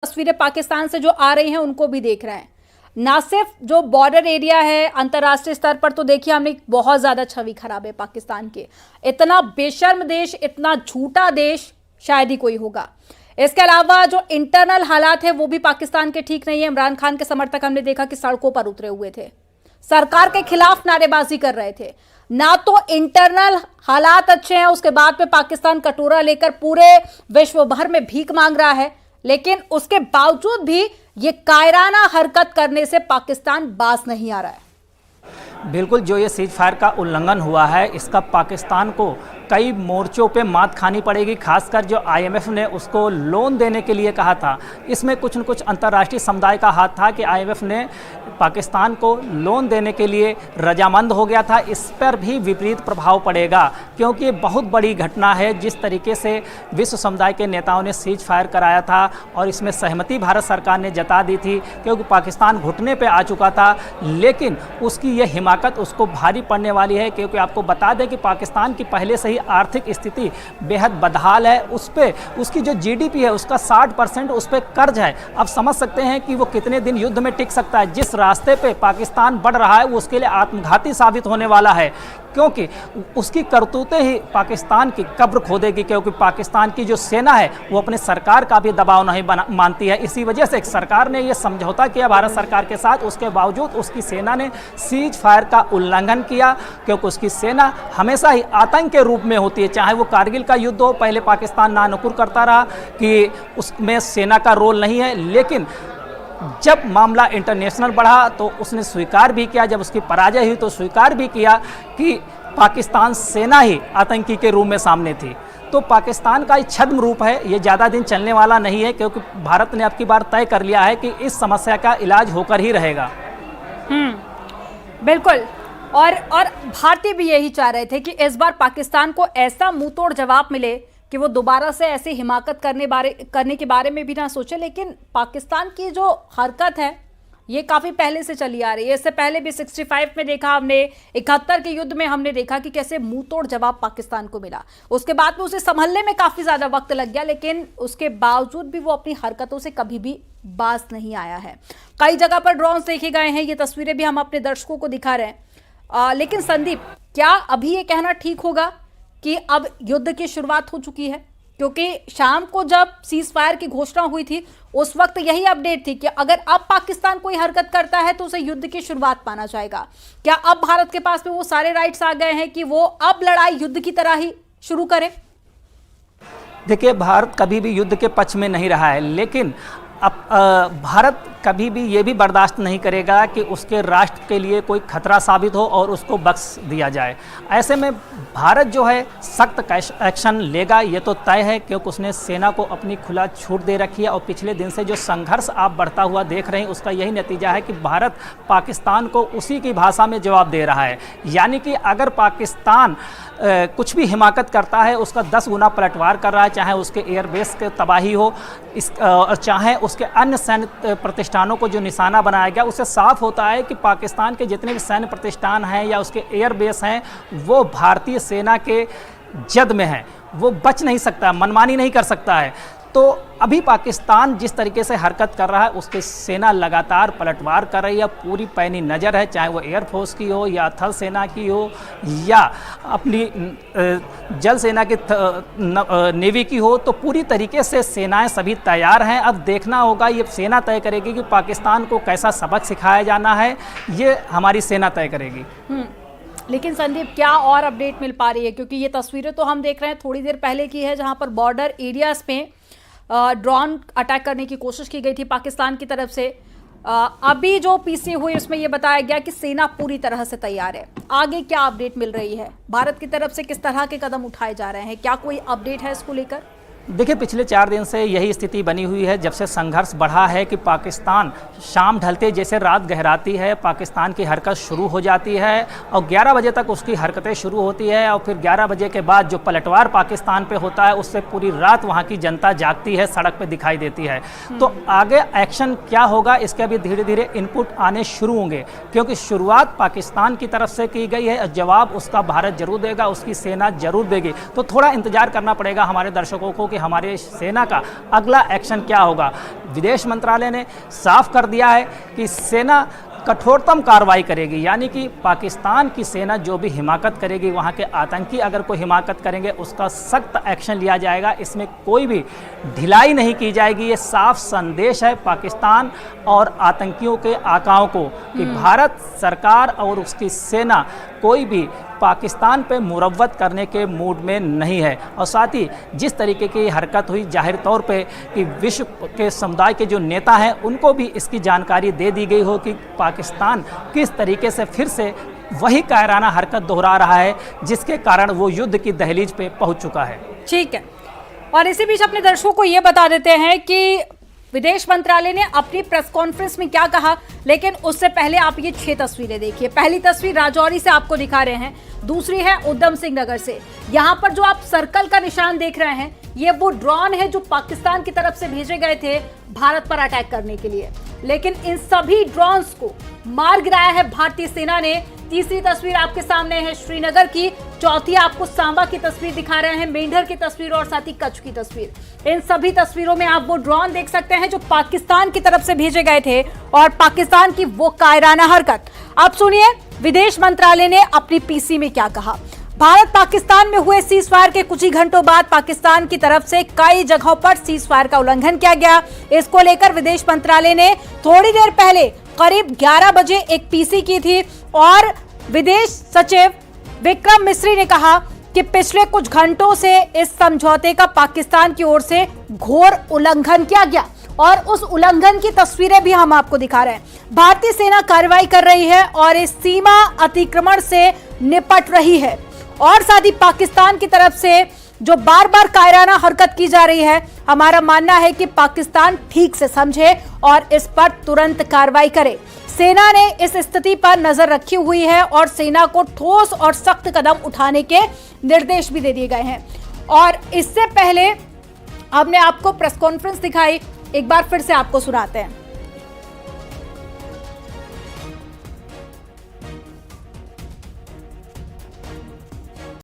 तस्वीरें पाकिस्तान से जो आ रही हैं उनको भी देख रहे हैं। ना सिर्फ जो बॉर्डर एरिया है, अंतर्राष्ट्रीय स्तर पर तो देखिए हमने बहुत ज्यादा छवि खराब है पाकिस्तान की। इतना बेशर्म देश, इतना झूठा देश शायद ही कोई होगा। इसके अलावा जो इंटरनल हालात है वो भी पाकिस्तान के ठीक नहीं है। इमरान खान के समर्थक हमने देखा कि सड़कों पर उतरे हुए थे, सरकार के खिलाफ नारेबाजी कर रहे थे। ना तो इंटरनल हालात अच्छे हैं, उसके बाद में पाकिस्तान कटोरा लेकर पूरे विश्व भर में भीख मांग रहा है, लेकिन उसके बावजूद भी ये कायराना हरकत करने से पाकिस्तान बाज नहीं आ रहा है। बिल्कुल, जो ये सीज फायर का उल्लंघन हुआ है इसका पाकिस्तान को कई मोर्चों पे मात खानी पड़ेगी। खासकर जो आईएमएफ ने उसको लोन देने के लिए कहा था, इसमें कुछ न कुछ अंतर्राष्ट्रीय समुदाय का हाथ था कि आईएमएफ ने पाकिस्तान को लोन देने के लिए रजामंद हो गया था। इस पर भी विपरीत प्रभाव पड़ेगा, क्योंकि ये बहुत बड़ी घटना है। जिस तरीके से विश्व समुदाय के नेताओं ने सीज फायर कराया था और इसमें सहमति भारत सरकार ने जता दी थी, क्योंकि पाकिस्तान घुटने पे आ चुका था, लेकिन उसकी ये हिमाकत उसको भारी पड़ने वाली है। क्योंकि आपको बता दें कि पाकिस्तान की पहले से ही आर्थिक स्थिति बेहद बदहाल है। उस पे उसकी जो जीडीपी है उसका 60% उस पर कर्ज है। अब समझ सकते हैं कि वो कितने दिन युद्ध में टिक सकता है। जिस रास्ते पे पाकिस्तान बढ़ रहा है वो उसके लिए आत्मघाती साबित होने वाला है, क्योंकि उसकी करतूतें ही पाकिस्तान की कब्र खोदेगी। क्योंकि पाकिस्तान की जो सेना है वो अपने सरकार का भी दबाव नहीं मानती है। इसी वजह से सरकार ने ये समझौता किया भारत सरकार के साथ, उसके बावजूद उसकी सेना ने सीज फायर का उल्लंघन किया। क्योंकि उसकी सेना हमेशा ही आतंक के रूप में होती है। चाहे वो कारगिल का युद्ध हो, पहले पाकिस्तान नानुकुर करता रहा कि उसमें सेना का रोल नहीं है, लेकिन जब मामला इंटरनेशनल बढ़ा तो उसने स्वीकार भी किया, जब उसकी पराजय हुई तो स्वीकार भी किया कि पाकिस्तान सेना ही आतंकी के रूप में सामने थी। तो पाकिस्तान का छद्म रूप है, ये ज़्यादा दिन चलने वाला नहीं है, क्योंकि भारत ने अब की बार तय कर लिया है कि इस समस्या का इलाज होकर ही रहेगा। बिल्कुल, और भारतीय भी यही चाह रहे थे कि इस बार पाकिस्तान को ऐसा मुंहतोड़ जवाब मिले कि वो दोबारा से ऐसी हिमाकत करने के बारे में भी ना सोचे। लेकिन पाकिस्तान की जो हरकत है ये काफ़ी पहले से चली आ रही है। इससे पहले भी 65 में देखा हमने, 71 के युद्ध में हमने देखा कि कैसे मुंहतोड़ जवाब पाकिस्तान को मिला। उसके बाद में उसे संभलने में काफ़ी ज़्यादा वक्त लग गया, लेकिन उसके बावजूद भी वो अपनी हरकतों से कभी भी बाज नहीं आया है। कई जगह पर ड्रोन देखे गए हैं, ये तस्वीरें भी हम अपने दर्शकों को दिखा रहे हैं। लेकिन संदीप, क्या अभी ये कहना ठीक होगा कि अब युद्ध की शुरुआत हो चुकी है? क्योंकि शाम को जब सीज फायर की घोषणा हुई थी उस वक्त यही अपडेट थी कि अगर अब पाकिस्तान कोई हरकत करता है तो उसे युद्ध की शुरुआत माना जाएगा। क्या अब भारत के पास में वो सारे राइट्स आ गए हैं कि वो अब लड़ाई युद्ध की तरह ही शुरू करे? देखिए, भारत कभी भी युद्ध के पक्ष में नहीं रहा है, लेकिन अब भारत कभी भी ये भी बर्दाश्त नहीं करेगा कि उसके राष्ट्र के लिए कोई खतरा साबित हो और उसको बख्श दिया जाए। ऐसे में भारत जो है सख्त एक्शन लेगा, ये तो तय है, क्योंकि उसने सेना को अपनी खुला छूट दे रखी है। और पिछले दिन से जो संघर्ष आप बढ़ता हुआ देख रहे हैं उसका यही नतीजा है कि भारत पाकिस्तान को उसी की भाषा में जवाब दे रहा है। यानी कि अगर पाकिस्तान कुछ भी हिमाकत करता है उसका 10 गुना पलटवार कर रहा है, चाहे उसके एयरबेस के तबाही हो और चाहे उसके अन्य सैन्य प्रतिष्ठानों को जो निशाना बनाया गया। उससे साफ होता है कि पाकिस्तान के जितने भी सैन्य प्रतिष्ठान हैं या उसके एयरबेस हैं वो भारतीय सेना के जद में हैं, वो बच नहीं सकता, मनमानी नहीं कर सकता है। तो अभी पाकिस्तान जिस तरीके से हरकत कर रहा है उसकी सेना लगातार पलटवार कर रही है, पूरी पैनी नज़र है, चाहे वो एयरफोर्स की हो या थल सेना की हो या अपनी जल सेना की नेवी की हो। तो पूरी तरीके से सेनाएं सभी तैयार हैं। अब देखना होगा, ये सेना तय करेगी कि पाकिस्तान को कैसा सबक सिखाया जाना है, ये हमारी सेना तय करेगी। लेकिन संदीप, क्या और अपडेट मिल पा रही है? क्योंकि ये तस्वीरें तो हम देख रहे हैं थोड़ी देर पहले की है, जहां पर बॉर्डर एरियाज में ड्रोन अटैक करने की कोशिश की गई थी पाकिस्तान की तरफ से। अभी जो पीसी हुई उसमें यह बताया गया कि सेना पूरी तरह से तैयार है। आगे क्या अपडेट मिल रही है? भारत की तरफ से किस तरह के कदम उठाए जा रहे हैं? क्या कोई अपडेट है इसको लेकर? देखिए, पिछले 4 दिन से यही स्थिति बनी हुई है, जब से संघर्ष बढ़ा है कि पाकिस्तान शाम ढलते जैसे रात गहराती है पाकिस्तान की हरकत शुरू हो जाती है और 11 बजे तक उसकी हरकतें शुरू होती है। और फिर 11 बजे के बाद जो पलटवार पाकिस्तान पे होता है उससे पूरी रात वहाँ की जनता जागती है, सड़क पे दिखाई देती है। तो आगे एक्शन क्या होगा इसके अभी धीरे धीरे इनपुट आने शुरू होंगे, क्योंकि शुरुआत पाकिस्तान की तरफ से की गई है, जवाब उसका भारत जरूर देगा, उसकी सेना जरूर देगी। तो थोड़ा इंतजार करना पड़ेगा हमारे दर्शकों को कि हमारे सेना का अगला एक्शन क्या होगा। विदेश मंत्रालय ने साफ कर दिया है कि सेना कठोरतम कार्रवाई करेगी, यानी कि पाकिस्तान की सेना जो भी हिमाकत करेगी, वहाँ के आतंकी अगर कोई हिमाकत करेंगे उसका सख्त एक्शन लिया जाएगा, इसमें कोई भी ढिलाई नहीं की जाएगी। ये साफ संदेश है पाकिस्तान और आतंकियों के आकाओं को कि भारत सरकार और उसकी सेना कोई भी पाकिस्तान पे मुरव्वत करने के मूड में नहीं है। और साथ ही जिस तरीके की हरकत हुई जाहिर तौर पे कि विश्व के समुदाय के जो नेता हैं उनको भी इसकी जानकारी दे दी गई हो कि पाकिस्तान किस तरीके से फिर से वही कायराना हरकत दोहरा रहा है जिसके कारण वो युद्ध की दहलीज पे पहुंच चुका है। ठीक है, और इसी बीच अपने दर्शकों को ये बता देते हैं कि विदेश मंत्रालय ने अपनी प्रेस कॉन्फ्रेंस में क्या कहा, लेकिन उससे पहले आप ये 6 तस्वीरें देखिए। पहली तस्वीर राजौरी से आपको दिखा रहे हैं, दूसरी है उधम सिंह नगर से। यहाँ पर जो आप सर्कल का निशान देख रहे हैं ये वो ड्रोन है जो पाकिस्तान की तरफ से भेजे गए थे भारत पर अटैक करने के लिए, लेकिन इन सभी ड्रोन्स को मार गिराया है भारतीय सेना ने। तीसरी तस्वीर आपके सामने है श्रीनगर की, चौथी आपको सांबा की तस्वीर दिखा रहे हैं, मेंढर की तस्वीर और साथ ही कच्छ की तस्वीर। इन सभी तस्वीरों में आप वो ड्रोन देख सकते हैं जो पाकिस्तान की तरफ से भेजे गए थे और पाकिस्तान की वो कायराना हरकत। अब सुनिए विदेश मंत्रालय ने अपनी पीसी में क्या कहा। भारत पाकिस्तान में हुए सीज फायर के कुछ ही घंटों बाद पाकिस्तान की तरफ से कई जगहों पर सीज फायर का उल्लंघन किया गया। इसको लेकर विदेश मंत्रालय ने थोड़ी देर पहले करीब 11 बजे एक पीसी की थी और विदेश सचिव विक्रम मिस्री ने कहा कि पिछले कुछ घंटों से इस समझौते का पाकिस्तान की ओर से घोर उल्लंघन किया गया और उस उल्लंघन की तस्वीरें भी हम आपको दिखा रहे हैं। भारतीय सेना कार्रवाई कर रही है और इस सीमा अतिक्रमण से निपट रही है और साथ ही पाकिस्तान की तरफ से जो बार बार कायराना हरकत की जा रही है, हमारा मानना है कि पाकिस्तान ठीक से समझे और इस पर तुरंत कार्रवाई करे। सेना ने इस स्थिति पर नजर रखी हुई है और सेना को ठोस और सख्त कदम उठाने के निर्देश भी दे दिए गए हैं। और इससे पहले हमने आपको प्रेस कॉन्फ्रेंस दिखाई, एक बार फिर से आपको सुनाते हैं।